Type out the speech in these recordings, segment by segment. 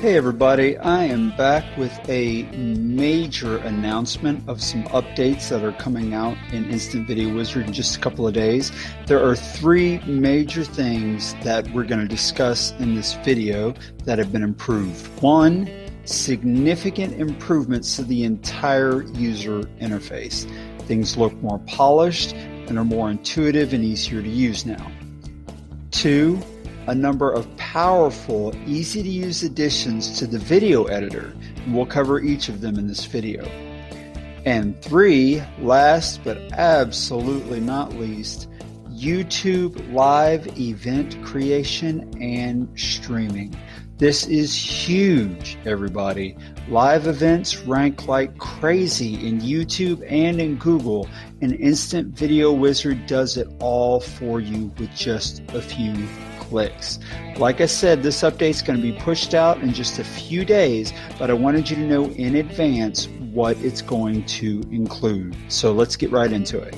Hey everybody, I am back with a major announcement of some updates that are coming out in Instant Video Wizard in just a couple of days. There are three major things that we're going to discuss in this video that have been improved. One, significant improvements to the entire user interface. Things look more polished and are more intuitive and easier to use now. Two, a number of powerful, easy-to-use additions to the video editor, and we'll cover each of them in this video. And three, last but absolutely not least, YouTube live event creation and streaming. This is huge, everybody. Live events rank like crazy in YouTube and in Google, and Instant Video Wizard does it all for you with just a few clicks. Like I said, this update is going to be pushed out in just a few days, but I wanted you to know in advance what it's going to include. So let's get right into it.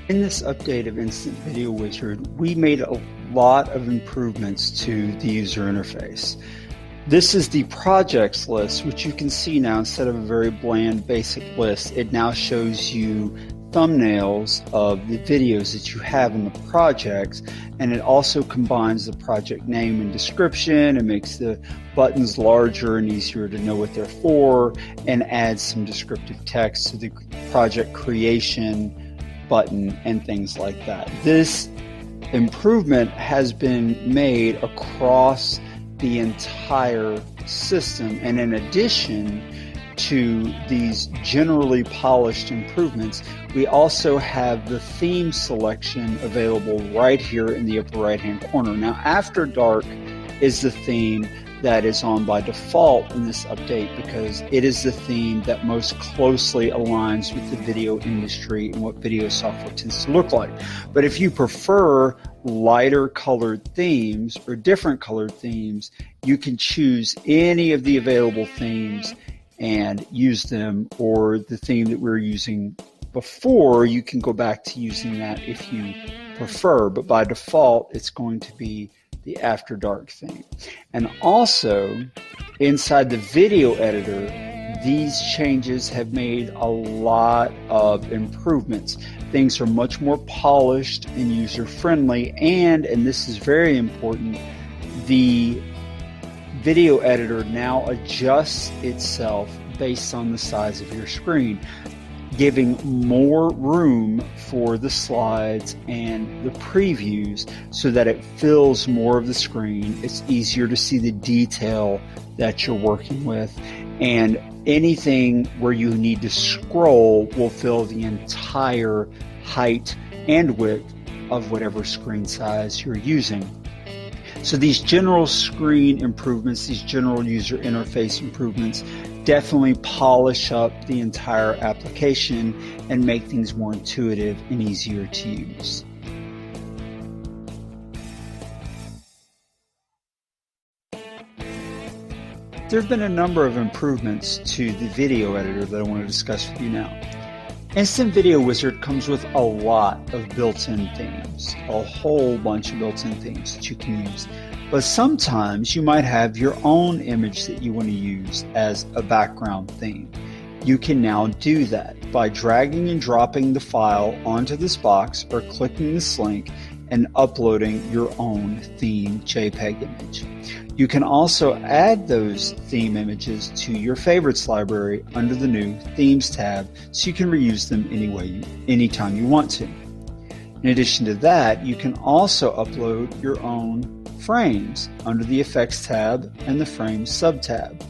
In this update of Instant Video Wizard, we made a lot of improvements to the user interface. This is the projects list, which you can see now instead of a very bland basic list, it now shows you thumbnails of the videos that you have in the projects, and it also combines the project name and description and makes the buttons larger and easier to know what they're for, and adds some descriptive text to the project creation button and things like that. This improvement has been made across the entire system, and in addition to these generally polished improvements, we also have the theme selection available right here in the upper right hand corner. Now, After Dark is the theme that is on by default in this update because it is the theme that most closely aligns with the video industry and what video software tends to look like. But if you prefer lighter colored themes or different colored themes, you can choose any of the available themes and use them, or the theme that we were using before, you can go back to using that if you prefer, but by default it's going to be the After Dark theme. And also inside the video editor, these changes have made a lot of improvements. Things are much more polished and user-friendly, and this is very important, the video editor now adjusts itself based on the size of your screen, giving more room for the slides and the previews so that it fills more of the screen. It's easier to see the detail that you're working with, and anything where you need to scroll will fill the entire height and width of whatever screen size you're using. So these general screen improvements, these general user interface improvements, definitely polish up the entire application and make things more intuitive and easier to use. There have been a number of improvements to the video editor that I want to discuss with you now. Instant Video Wizard comes with a lot of built-in themes, a whole bunch of built-in themes that you can use. But sometimes you might have your own image that you want to use as a background theme. You can now do that by dragging and dropping the file onto this box or clicking this link and uploading your own theme JPEG image. You can also add those theme images to your favorites library under the new Themes tab, so you can reuse them anytime you want to. In addition to that, you can also upload your own frames under the Effects tab and the Frames sub-tab.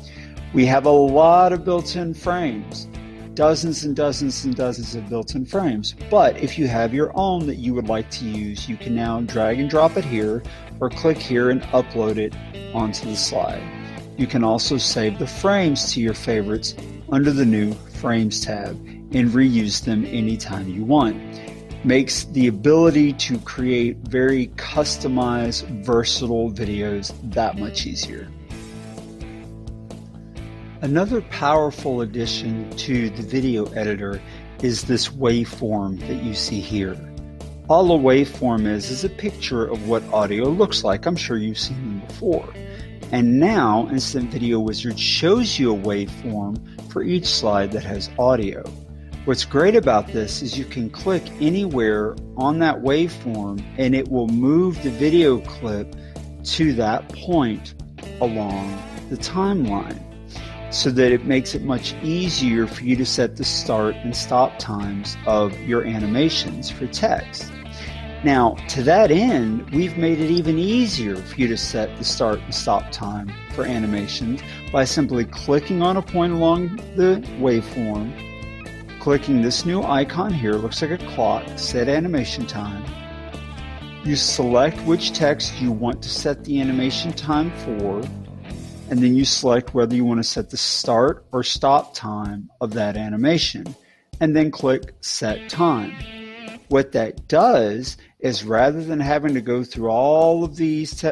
We have a lot of built-in frames, dozens and dozens and dozens of built-in frames, but if you have your own that you would like to use, you can now drag and drop it here or click here and upload it onto the slide. You can also save the frames to your favorites under the new Frames tab and reuse them anytime you want. Makes the ability to create very customized, versatile videos that much easier. Another powerful addition to the video editor is this waveform that you see here. All a waveform is a picture of what audio looks like. I'm sure you've seen them before. And now Instant Video Wizard shows you a waveform for each slide that has audio. What's great about this is you can click anywhere on that waveform and it will move the video clip to that point along the timeline, so that it makes it much easier for you to set the start and stop times of your animations for text. Now, to that end, we've made it even easier for you to set the start and stop time for animations by simply clicking on a point along the waveform, clicking this new icon here, looks like a clock, set animation time. You select which text you want to set the animation time for, and then you select whether you want to set the start or stop time of that animation, and then click Set Time. What that does is, rather than having to go through all of these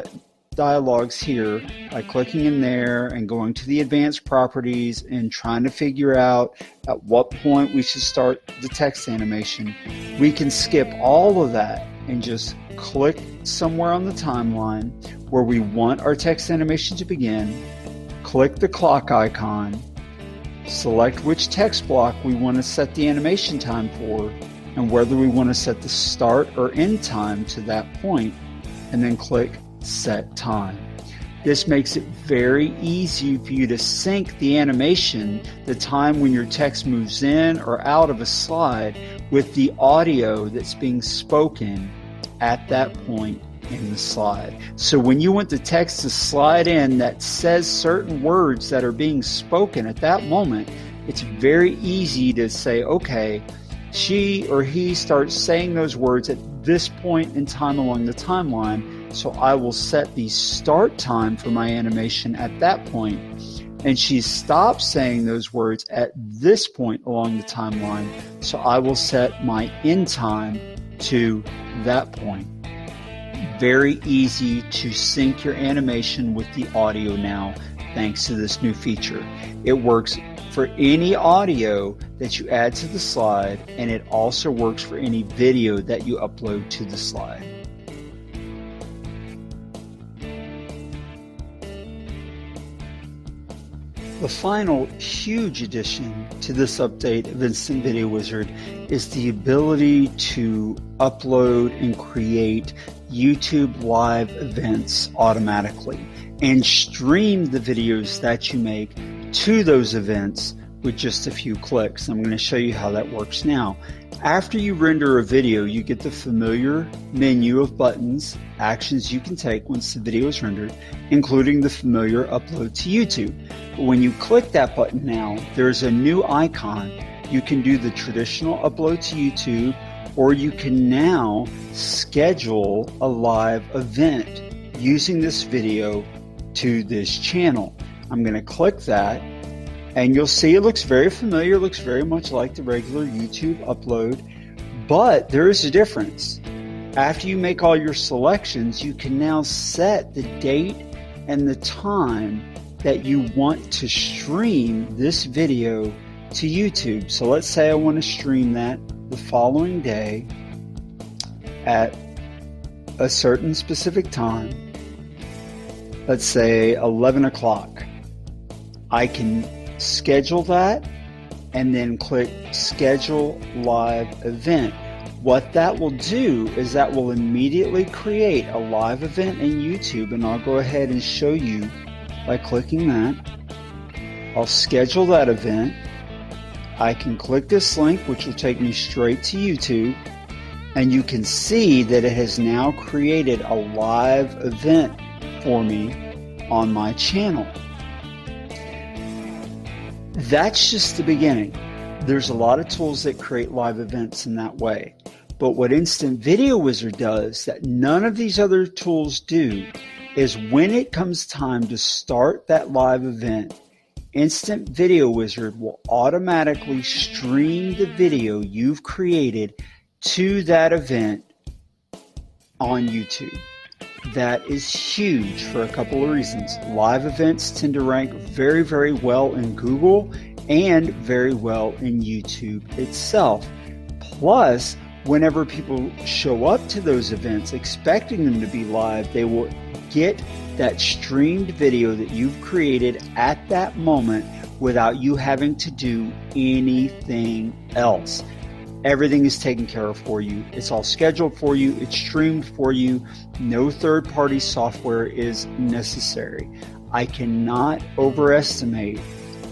dialogues here by clicking in there and going to the advanced properties and trying to figure out at what point we should start the text animation, we can skip all of that and just click somewhere on the timeline where we want our text animation to begin, click the clock icon, select which text block we want to set the animation time for, and whether we want to set the start or end time to that point, and then click Set Time. This makes it very easy for you to sync the animation, the time when your text moves in or out of a slide, with the audio that's being spoken at that point in the slide. So when you want the text to slide in that says certain words that are being spoken at that moment, it's very easy to say, okay, she or he starts saying those words at this point in time along the timeline, so I will set the start time for my animation at that point, and she stops saying those words at this point along the timeline, so I will set my end time to that point. Very easy to sync your animation with the audio now, thanks to this new feature. It works for any audio that you add to the slide, and it also works for any video that you upload to the slide. The final huge addition to this update of Instant Video Wizard is the ability to upload and create YouTube live events automatically and stream the videos that you make to those events with just a few clicks. I'm going to show you how that works now. After you render a video, you get the familiar menu of buttons, actions you can take once the video is rendered, including the familiar upload to YouTube. But when you click that button now, there's a new icon. You can do the traditional upload to YouTube, or you can now schedule a live event using this video to this channel. I'm going to click that, and you'll see it looks very familiar, looks very much like the regular YouTube upload, but there is a difference. After you make all your selections, you can now set the date and the time that you want to stream this video to YouTube. So let's say I want to stream that the following day at a certain specific time. Let's say 11 o'clock. I can schedule that and then click Schedule Live Event. What that will do is that will immediately create a live event in YouTube, and I'll go ahead and show you by clicking that. I'll schedule that event. I can click this link, which will take me straight to YouTube, and you can see that it has now created a live event for me on my channel. That's just the beginning. There's a lot of tools that create live events in that way. But what Instant Video Wizard does that none of these other tools do is when it comes time to start that live event, Instant Video Wizard will automatically stream the video you've created to that event on YouTube. That is huge for a couple of reasons. Live events tend to rank very, very well in Google and very well in YouTube itself. Plus, whenever people show up to those events expecting them to be live, they will get that streamed video that you've created at that moment without you having to do anything else. Everything is taken care of for you. It's all scheduled for you. It's streamed for you. No third-party software is necessary. I cannot overestimate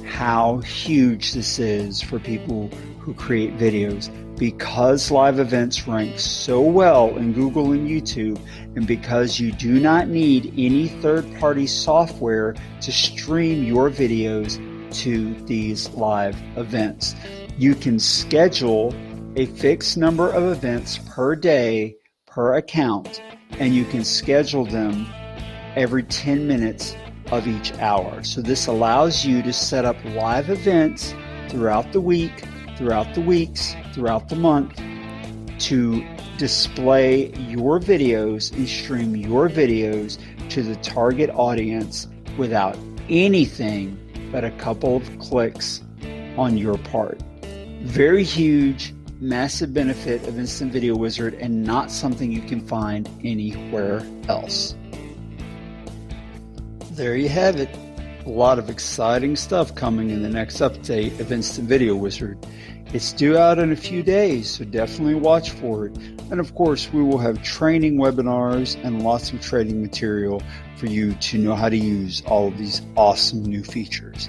how huge this is for people who create videos, because live events rank so well in Google and YouTube, and because you do not need any third-party software to stream your videos to these live events. You can schedule a fixed number of events per day per account, and you can schedule them every 10 minutes of each hour. So this allows you to set up live events throughout the week, throughout the weeks, throughout the month, to display your videos and stream your videos to the target audience without anything but a couple of clicks on your part. Very huge, massive benefit of Instant Video Wizard, and not something you can find anywhere else. There you have it. A lot of exciting stuff coming in the next update of Instant Video Wizard. It's due out in a few days, so definitely watch for it. And of course, we will have training webinars and lots of training material for you to know how to use all of these awesome new features.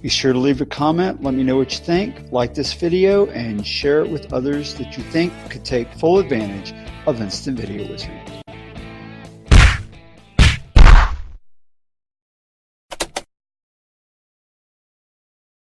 Be sure to leave a comment, let me know what you think, like this video, and share it with others that you think could take full advantage of Instant Video Wizard.